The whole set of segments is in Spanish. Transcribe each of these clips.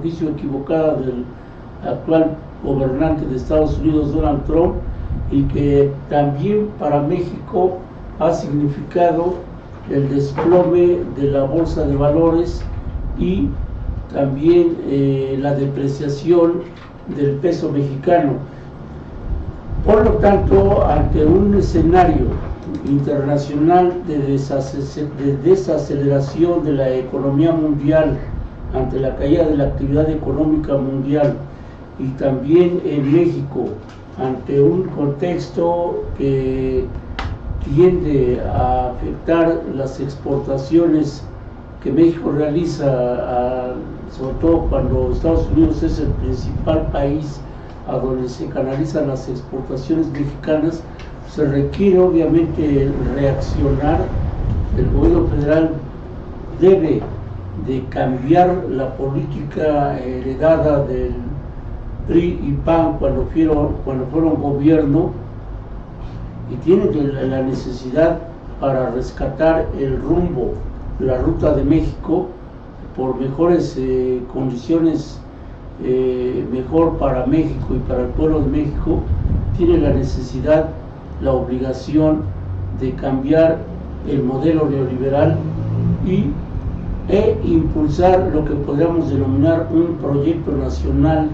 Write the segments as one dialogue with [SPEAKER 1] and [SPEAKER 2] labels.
[SPEAKER 1] juicio equivocada del actual gobernante de Estados Unidos, Donald Trump, y que también para México ha significado el desplome de la bolsa de valores y también la depreciación del peso mexicano. Por lo tanto, ante un escenario internacional de desaceleración de la economía mundial, ante la caída de la actividad económica mundial, y también en México, ante un contexto que tiende a afectar las exportaciones que México realiza, sobre todo cuando Estados Unidos es el principal país a donde se canalizan las exportaciones mexicanas, se requiere obviamente reaccionar. El gobierno federal debe de cambiar la política heredada del PRI y PAN cuando fueron gobierno, y tiene la necesidad para rescatar el rumbo, la ruta de México por mejores condiciones, mejor para México y para el pueblo de México. Tiene la necesidad, la obligación de cambiar el modelo neoliberal e impulsar lo que podríamos denominar un proyecto nacional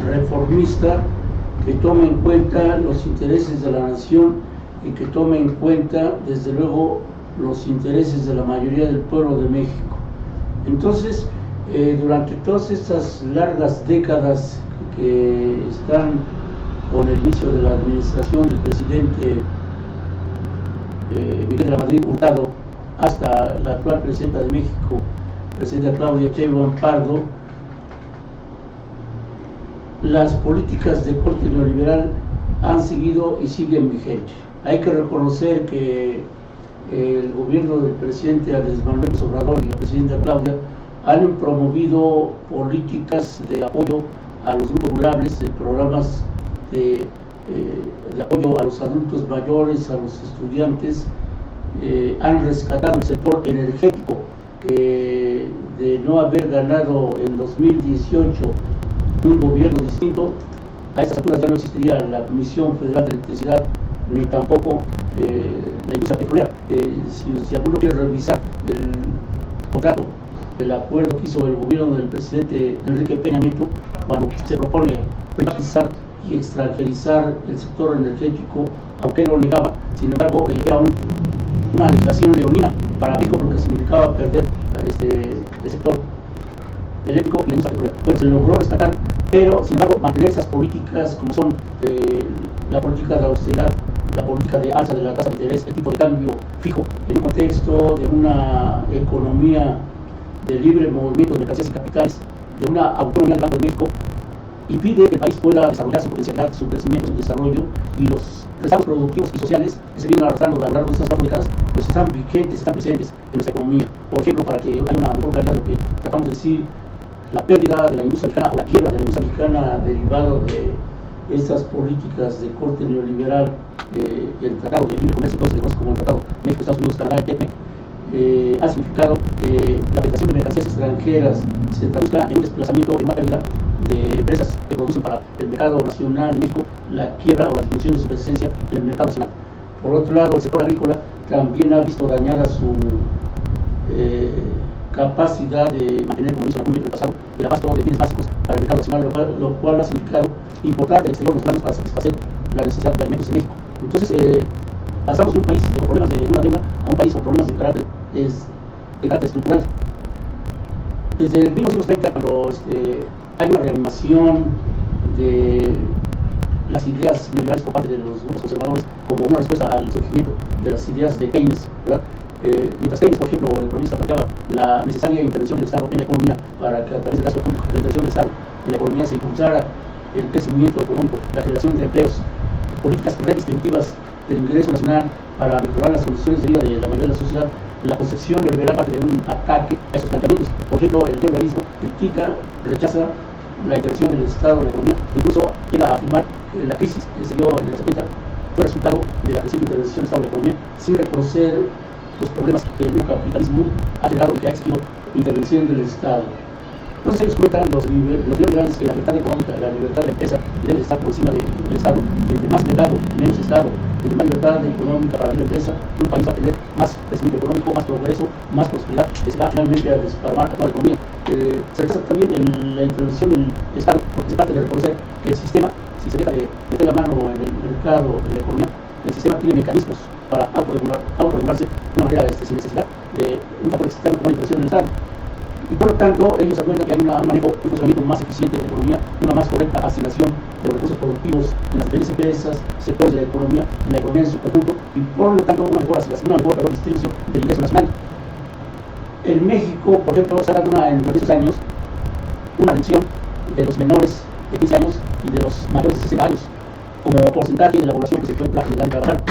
[SPEAKER 1] reformista, que tome en cuenta los intereses de la nación y que tome en cuenta, desde luego, los intereses de la mayoría del pueblo de México. Entonces, durante todas estas largas décadas que están con el inicio de la administración del presidente Miguel de la Madrid Hurtado hasta la actual presidenta de México, presidenta Claudia Sheinbaum Pardo, las políticas de corte neoliberal han seguido y siguen vigentes. Hay que reconocer que el gobierno del presidente Andrés Manuel López Obrador y la presidenta Claudia han promovido políticas de apoyo a los grupos vulnerables, de programas de apoyo a los adultos mayores, a los estudiantes. Han rescatado el sector energético, que de no haber ganado en 2018 un gobierno distinto, a estas alturas ya no existiría la Comisión Federal de Electricidad ni tampoco la industria petrolera. Si alguno quiere revisar el contrato, el acuerdo que hizo el gobierno del presidente Enrique Peña Nieto, cuando se propone privatizar y extranjerizar el sector energético, aunque no lo negaba, sin embargo era una legislación leonina para México, porque significaba perder el sector eléctrico y la industria petrolera. Pues se logró rescatar, pero sin embargo mantener esas políticas como son la política de austeridad, la política de alza de la tasa de interés, el tipo de cambio fijo, en un contexto de una economía de libre movimiento de mercancías y capitales, de una autonomía del Banco de México, impide que el país pueda desarrollar su potencialidad, su crecimiento, su desarrollo, y los rezagos productivos y sociales que se vienen arrastrando a lo largo de estas 4 décadas, pues están vigentes, están presentes en nuestra economía. Por ejemplo, para que haya una mejor calidad de lo que tratamos de decir, la pérdida de la industria mexicana o la quiebra de la industria mexicana derivado de estas políticas de corte neoliberal, el Tratado de Libre Comercio, que se conoce como el Tratado México, Estados Unidos, Canadá y TEPMEC, ha significado que la afectación de mercancías extranjeras se traduzca en un desplazamiento en mala calidad de empresas que producen para el mercado nacional de México, la quiebra o la disminución de su presencia en el mercado nacional. Por otro lado, el sector agrícola también ha visto dañada su capacidad de mantener, como hizo la Cumbre del pasado, el abasto de bienes básicos para el mercado nacional, lo cual ha significado importar del exterior los granos para satisfacer la necesidad de alimentos en México. Entonces, pasamos de un país con problemas de una deuda a un país con problemas de carácter estructural. Desde el 1930, cuando hay una reanimación de las ideas neoliberales por parte de los grupos conservadores como una respuesta al surgimiento de las ideas de Keynes, ¿verdad? Mientras Keynes, por ejemplo, el economista, planteaba la necesaria intervención del Estado en la economía para que a través del gasto público, la intervención del Estado en la economía, se impulsara el crecimiento económico, la generación de empleos, políticas redistributivas del ingreso nacional para mejorar las condiciones de vida de la mayoría de la sociedad. La concepción neoliberal parte de un ataque a esos planteamientos. Por ejemplo, el neoliberalismo critica, rechaza la intervención del Estado en la economía, incluso llega a afirmar que la crisis que se dio en el 70 fue resultado de la creciente intervención del Estado en la economía, sin reconocer los problemas que el capitalismo ha generado y que ha exigido intervención del Estado. Entonces ellos comentan los neoliberales que la libertad económica, la libertad de empresa debe estar por encima del Estado. Entre más mercado, menos Estado, entre más libertad económica para la empresa, un país va a tener más crecimiento económico, más progreso, más prosperidad, que se va finalmente a desparramar a toda la economía. Se rechaza también la intervención del Estado, porque se trata de reconocer que el sistema, si se deja de meter la mano en el mercado, en la economía, el sistema tiene mecanismos para autorregularse de una manera sin necesidad de un factor externo como la intervención del Estado. Y por lo tanto, ellos argumentan que hay un funcionamiento más eficiente de la economía, una más correcta asignación de los recursos productivos en las diferentes empresas, sectores de la economía en su conjunto, y por lo tanto, una mejor distribución del ingreso nacional. En México, por ejemplo, se ha dado en esos años una reducción de los menores de 15 años y de los mayores de 60 años, como porcentaje de la población que se encuentra en edad de trabajar.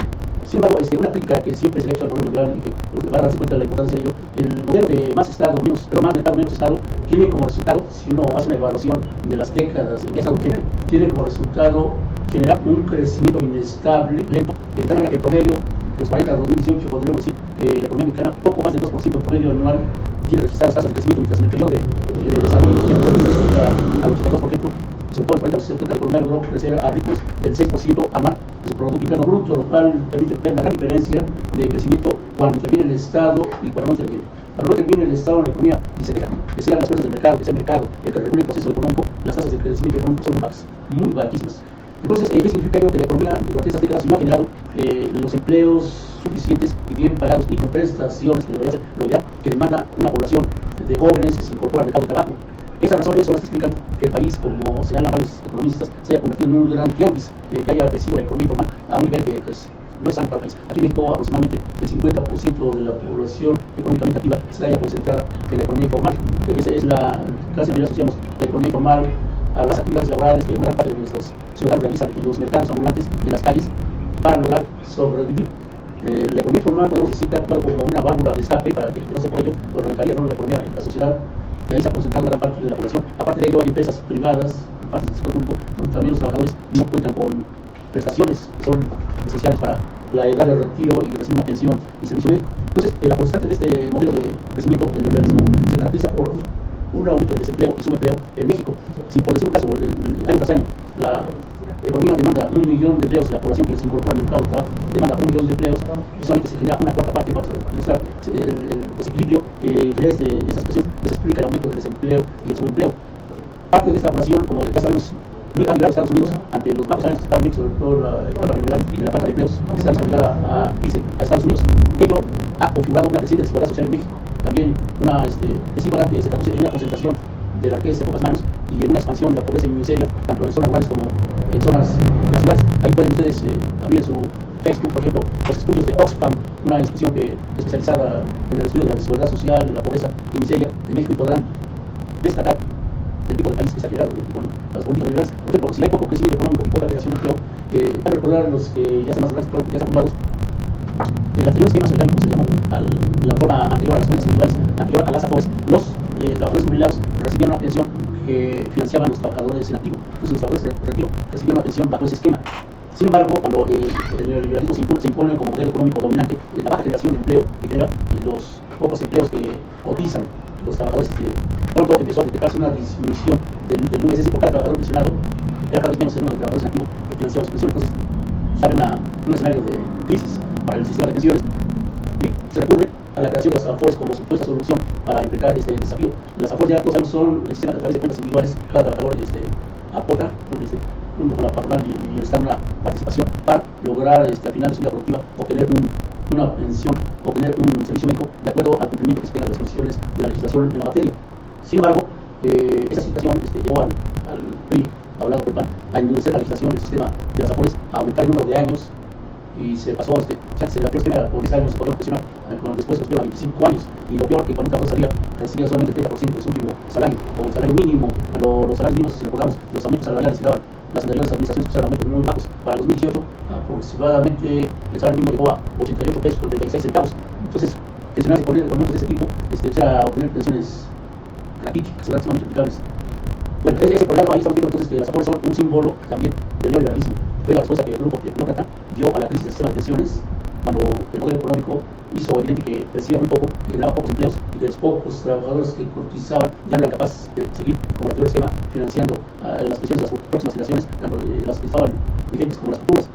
[SPEAKER 1] Sin embargo, una crítica que siempre se le ha hecho al gobierno federal y que va a darse cuenta de la importancia de ello, el modelo de más Estado, más mercado, menos Estado, tiene como resultado, si uno hace una evaluación de las décadas en que Estado tiene como resultado generar un crecimiento inestable, lento, de tal manera que el promedio, los 40 a 2018, podríamos decir que la economía mexicana, poco más del 2% promedio anual, tiene registradas tasas de crecimiento, mientras en el periodo de desarrollo al 82%, sobre todo el 40% de la economía logró crecer a ritmos del 6% anual de su Producto Interno Bruto, lo cual permite ver la gran diferencia de crecimiento cuando interviene el Estado y cuando no interviene. Cuando no interviene el Estado en la economía y se deja que sean las fuerzas del mercado, que sea el mercado el que regule el proceso económico, las tasas de crecimiento económico son muy bajísimas. Entonces, ¿qué significa ello? Que la economía durante estas décadas no ha generado los empleos suficientes y bien pagados y con prestaciones que debería ser lo ideal, que demanda una población de jóvenes que se incorpora al mercado de trabajo. Estas razones son las que explican que el país, como señalan varios economistas, se haya convertido en un gran tianguis, que haya crecido la economía informal a un nivel que pues, no es sano para el país. Aquí en México aproximadamente el 50% de la población económicamente activa se haya concentrada en la economía informal. Esa es la clase que asociamos la economía informal a las actividades laborales que gran parte de nuestros ciudadanos realizan en los mercados ambulantes, en las calles, para lograr sobrevivir. La economía informal podemos decir como una válvula de escape para que no se por ello arrancaría la economía en la sociedad. Y ahí se ha concentrado gran parte de la población. Aparte de ello, hay empresas privadas, partes de este grupo, donde también los trabajadores no cuentan con prestaciones que son esenciales para la edad de retiro y recibir una pensión y servicio médico. Entonces, la constante de este modelo de crecimiento del liberalismo se caracteriza por un aumento del desempleo y subempleo en México. Si por decir un caso, año tras año, la economía demanda 1 millón de empleos, la población que se incorpora al mercado de trabajo demanda 1 millón de empleos, y solamente se genera una cuarta parte para mostrar el desequilibrio que genera esta situación, que se explica el aumento del desempleo y el subempleo. Parte de esta población, como ya sabemos, muy a los Estados Unidos ante los bajos años que estaban sobre todo la liberal y la falta de empleos que están obligada a irse a Estados Unidos. Ello ha configurado una creciente desigualdad social en México, también una desigualdad que se traduce en una concentración de la riqueza en pocas manos y en una expansión de la pobreza y miseria, tanto en zonas rurales como en zonas de las ciudades. Ahí pueden ustedes abrir en su Facebook, por ejemplo, los estudios de Oxfam, una institución especializada en el estudio de la desigualdad social, la pobreza y miseria de México, y podrán destacar el tipo de país que se ha creado con las políticas liberales. Por ejemplo, si hay poco crecimiento económico y poca creación de empleo, hay que recordar a los que ya están más grandes, ya están formados, el anterior esquema social, como se llamó, la forma anterior a las fuentes individuales, anterior a las AFORES, los trabajadores jubilados recibían una pensión que financiaban los trabajadores en activo. Entonces los trabajadores de retiro recibían una pensión bajo ese esquema. Sin embargo, cuando el neoliberalismo se impone como modelo económico dominante, la baja generación de empleo que genera los pocos empleos que cotizan los trabajadores, pronto empezó a detectarse una disminución del USS por cada trabajador pensionado. Era cada vez menos el número de trabajadores en activo que financiaban sus pensiones. Entonces, sale un escenario de crisis para el sistema de pensiones y se recurre a la creación de las AFORES como supuesta solución para enfrentar este desafío. Las AFORES ya todos son el sistema a través de cuentas individuales, cada trabajador aporta con la patronal y está en una participación para lograr al final de su vida productiva obtener una pensión, obtener un servicio médico de acuerdo al cumplimiento que se tenga de las disposiciones de la legislación en la materia. Sin embargo, esa situación llevó al PRI, hablado por el PAN, a endurecer la legislación del sistema de las AFORES, a aumentar el número de años, y se pasó, se la primera por 10 años, se podía presionar, después se a 25 años, y lo peor que cuando un trabajador recibía solamente el 30% de su último salario, o el salario mínimo. Los salarios mínimos, si recordamos, los aumentos salariales que daban las anteriores administraciones, que eran aumentos muy bajos. Para el 2018, aproximadamente el salario mínimo llegó a 88 pesos con 36 centavos. Entonces, pensionarse por aumentos de ese tipo, obtener pensiones raquíticas, sumamente explicables. Bueno, ese problema ahí estamos viendo entonces que las AFORES son un símbolo también del neoliberalismo. Fue la respuesta que el grupo demócrata dio a la crisis del sistema de pensiones cuando el modelo económico hizo evidente que crecía muy poco, que generaba pocos empleos y que los pocos trabajadores que cotizaban ya no eran capaces de seguir como el anterior esquema financiando a las pensiones de las próximas generaciones, tanto las que estaban vigentes como las futuras.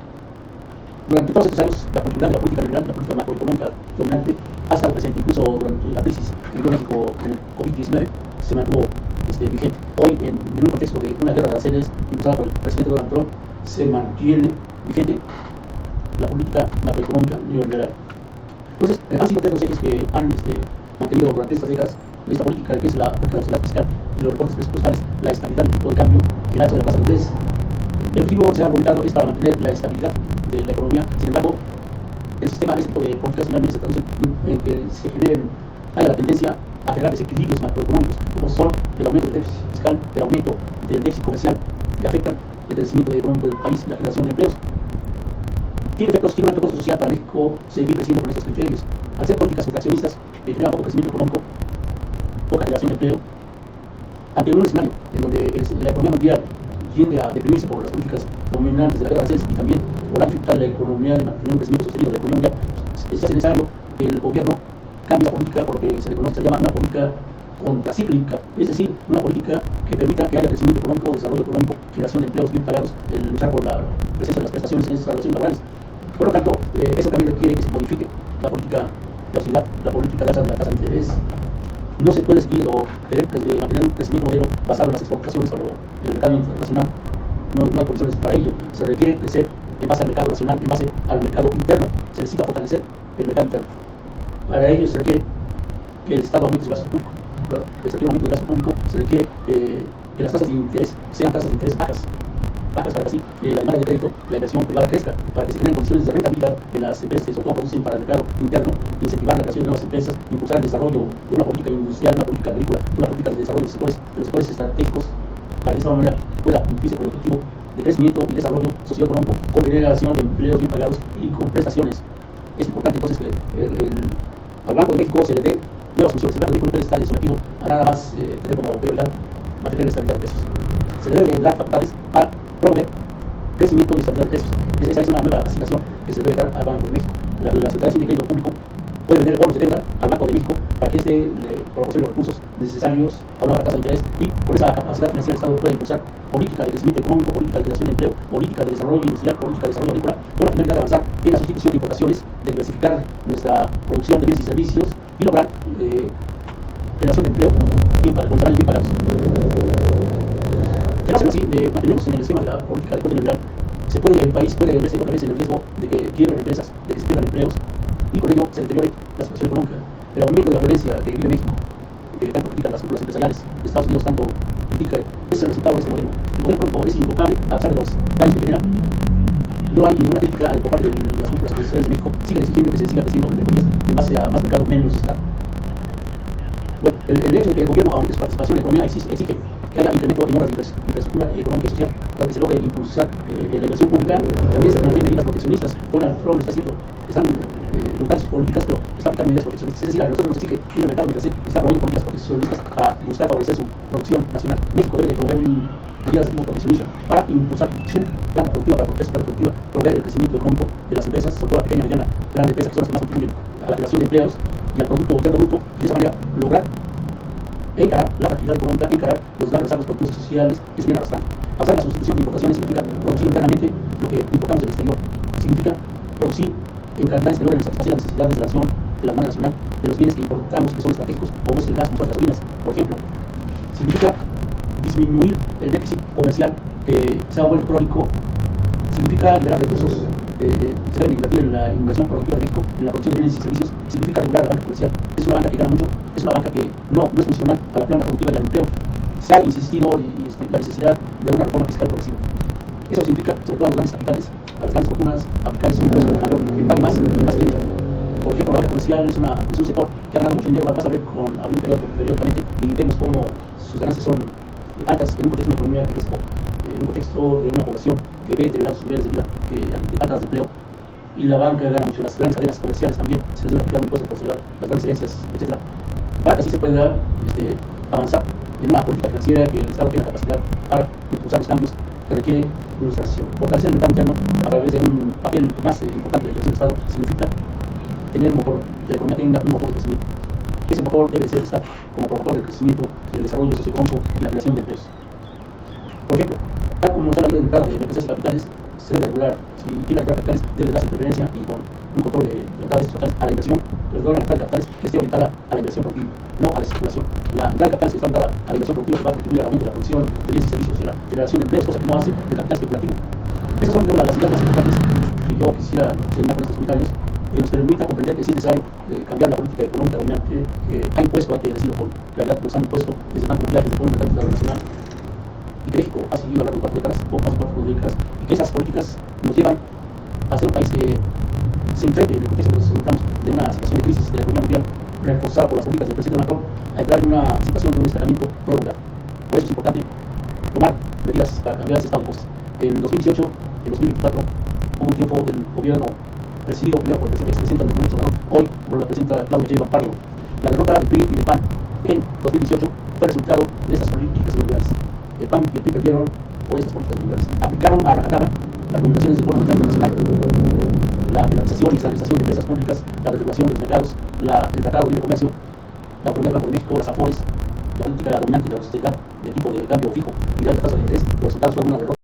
[SPEAKER 1] Durante todos estos años, la política neoliberal, la política macroeconómica dominante, ha estado presente, incluso durante la crisis que vivió México con el COVID-19, se mantuvo vigente. Hoy, en un contexto de una guerra de aranceles impulsada por el presidente Donald Trump, se mantiene vigente la política macroeconómica neoliberal. Entonces, han sido tres los ejes que han mantenido durante estas décadas esta política, que es la política de austeridad fiscal y los recortes presupuestales, la estabilidad del tipo de cambio y el alza de la tasa de interés. El objetivo, se ha publicado, es para mantener la estabilidad de la economía. Sin embargo, el sistema de este tipo de políticas finalmente se traduce en que se haya la tendencia a generar desequilibrios macroeconómicos, como son el aumento del déficit fiscal, el aumento del déficit comercial, que afectan el crecimiento económico del país y la generación de empleos. Tiene un alto costo social para México seguir creciendo con estos criterios. Al ser políticas contraccionistas que generan poco crecimiento económico, poca generación de empleo, ante un escenario en donde la economía mundial tiende a deprimirse por las políticas dominantes de la guerra de aranceles y también por la dificultad de la economía de mantener un crecimiento sostenido de la economía mundial, se hace necesario que el gobierno cambie la política por lo que se le conoce, se llama una política contracíclica, es decir, una política que permita que haya crecimiento económico, desarrollo económico, generación de empleos bien pagados, luchar por la presencia de las prestaciones en estas relaciones laborales. Por lo tanto, eso también requiere que se modifique la política de austeridad, la política de alza de la tasa de interés. No se puede seguir o querer mantener un crecimiento modelo basado en las exportaciones o en el mercado internacional. No hay condiciones para ello. Se requiere crecer en base al mercado nacional, en base al mercado interno. Se necesita fortalecer el mercado interno. Para ello se requiere que el Estado aumente su gasto público. Claro, se requiere un aumento del gasto público, se requiere que las tasas de interés sean tasas de interés bajas para que así la demanda de crédito, la inversión privada crezca, para que se creen condiciones de rentabilidad en las empresas que sobre todo producen para el mercado interno, incentivar la creación de nuevas empresas, impulsar el desarrollo de una política industrial, una política agrícola, una política de desarrollo de los sectores estratégicos, para que de esta manera pueda cumplirse con el objetivo de crecimiento y desarrollo socioeconómico con generación de empleos bien pagados y con prestaciones. Es importante entonces que al Banco de México se le dé nuevas funciones. El Banco de México no puede estar sometido a nada más tener como prioridad mantener la estabilidad de precios. Se le debe dar facultades para promover crecimiento y estabilidad de precios. Esa es una nueva asignación que se debe dar al Banco de México. La Secretaría de Crédito Público puede vender bonos de deuda al Banco de México para que le proporcione los recursos necesarios a una baja tasa de interés, y con esa capacidad financiera el Estado puede impulsar política de crecimiento económico, política de creación de empleo, política de desarrollo industrial, política de desarrollo agrícola, con la finalidad de avanzar en la sustitución de importaciones, de diversificar nuestra producción de bienes y servicios y lograr generación de empleo con salarios bien pagados. De no ser así, mantenemos en el esquema de la política de corte neoliberal, el país puede verse otra vez en el riesgo de que quiebren empresas, de que se pierdan empleos, y con ello se deteriore la situación económica. El aumento de la violencia que vive México, que tanto critican las cúpulas empresariales de Estados Unidos, tanto critica, es el resultado de este modelo. El modelo económico es invocable a pesar de los daños que genera. No hay ninguna crítica por parte de las cúpulas empresariales de México. Siguen exigiendo que se siga creciendo en base a más mercado, menos Estado. Bueno, el hecho de que el gobierno aumente su participación en la economía exige que haya incremento en obras de infraestructura económica y social para que se logre impulsar la inversión pública. También se plantean medidas proteccionistas. Donald Trump están buscando sus políticas, pero está aplicando medidas proteccionistas. Es decir, a nosotros nos exige ir al mercado mientras está promoviendo políticas proteccionistas para buscar favorecer su producción nacional. México debe de promover medidas de tipo proteccionista para impulsar su planta productiva, para proteger su planta productiva, promover el crecimiento económico de las empresas, sobre todo la pequeña, mediana, gran empresa, que son las que más contribuyen a la creación de empleos y al producto interno bruto, y de esa manera lograr encarar la fragilidad económica, encarar los grandes rezagos productivos sociales que se vienen arrastrando. Pasar la sustitución de importaciones significa producir internamente lo que importamos del exterior. Significa producir en cantidades que logren satisfacer las necesidades de la nación, de la demanda nacional, de los bienes que importamos que son estratégicos, como es el gas, como son las gasolinas, por ejemplo. Significa disminuir el déficit comercial que se ha vuelto crónico. Significa liberar recursos se deben invertir en la inversión productiva de México, en la producción de bienes y servicios. Significa regular la banca comercial. Es una banca que gana mucho, es una banca que no es funcional a la planta productiva y al empleo. Se ha insistido en la necesidad de una reforma fiscal progresiva. Eso significa, sobre todo a los grandes capitales, a las grandes fortunas, aplicarles un impuesto mayor que pague más y más dinero. Por ejemplo, la banca comercial es un sector que ha ganado mucho dinero. Vas a ver abrir periódicamente y vemos cómo sus ganancias son altas en un contexto de economía que crece poco, en un contexto de una población que ve deteriorar sus niveles de vida, de altas de empleo. Y la banca gana mucho, las grandes cadenas comerciales también se les debe aplicar un impuesto por ciudad, las grandes herencias, etc. Para que así se pueda avanzar en una política financiera que el Estado tenga capacidad para impulsar los cambios que requiere nuestra acción. Fortalecer el mercado interno a través de un papel más importante del Estado significa tener un motor, que la economía tenga un motor de crecimiento. Ese motor debe ser el Estado como promotor del crecimiento, del desarrollo socioeconómico y la creación de empleos. Por ejemplo, tal como está la ley de mercado de empresas y capitales, se debe regular. Si tiene que capitales, debe darse preferencia y con un control de mercados estatales a la inversión, pero no a la capitales que esté orientada a la inversión productiva, no a la especulación. La entrada de capitales está orientada a la inversión productiva que va a contribuir al aumento de la producción de bienes y servicios y la generación de empleos, cosa que no hace el capital especulativo. Esas son las ideas más importantes que yo quisiera terminar con estos comentarios, que nos permita comprender que es necesario cambiar la política económica dominante que ha impuesto, hay que decirlo con claridad, que nos han impuesto desde el Banco Mundial, desde el Fondo Monetario Internacional, y que México ha seguido a lo largo de 4 décadas, poco más de 4 décadas, y que esas políticas nos llevan a ser un país que se enfrente en el contexto que nos encontramos de una situación de crisis de la economía mundial, reforzada por las políticas del presidente Macron, a entrar en una situación de un estancamiento prolongado. Por eso es importante tomar medidas para cambiar ese estado de cosas. En 2018, en 2024, hubo un tiempo del gobierno presidido primero por el expresidente Andrés Manuel López Obrador, hoy por la presidenta Claudia Sheinbaum Pardo. La derrota del PRI y del PAN en 2018 fue resultado de estas políticas neoliberales. El PAN y el PRI perdieron por estas políticas neoliberales. Aplicaron a rajatabla las recomendaciones del Fondo Monetario Internacional, la privatización y estabilización de empresas públicas, la desregulación de los mercados, el Tratado de Libre Comercio, la Autonomía del Banco de México, las AFORES, la política dominante de la austeridad, del tipo de cambio fijo y de alta tasa de interés. Los resultados fueron una derrota.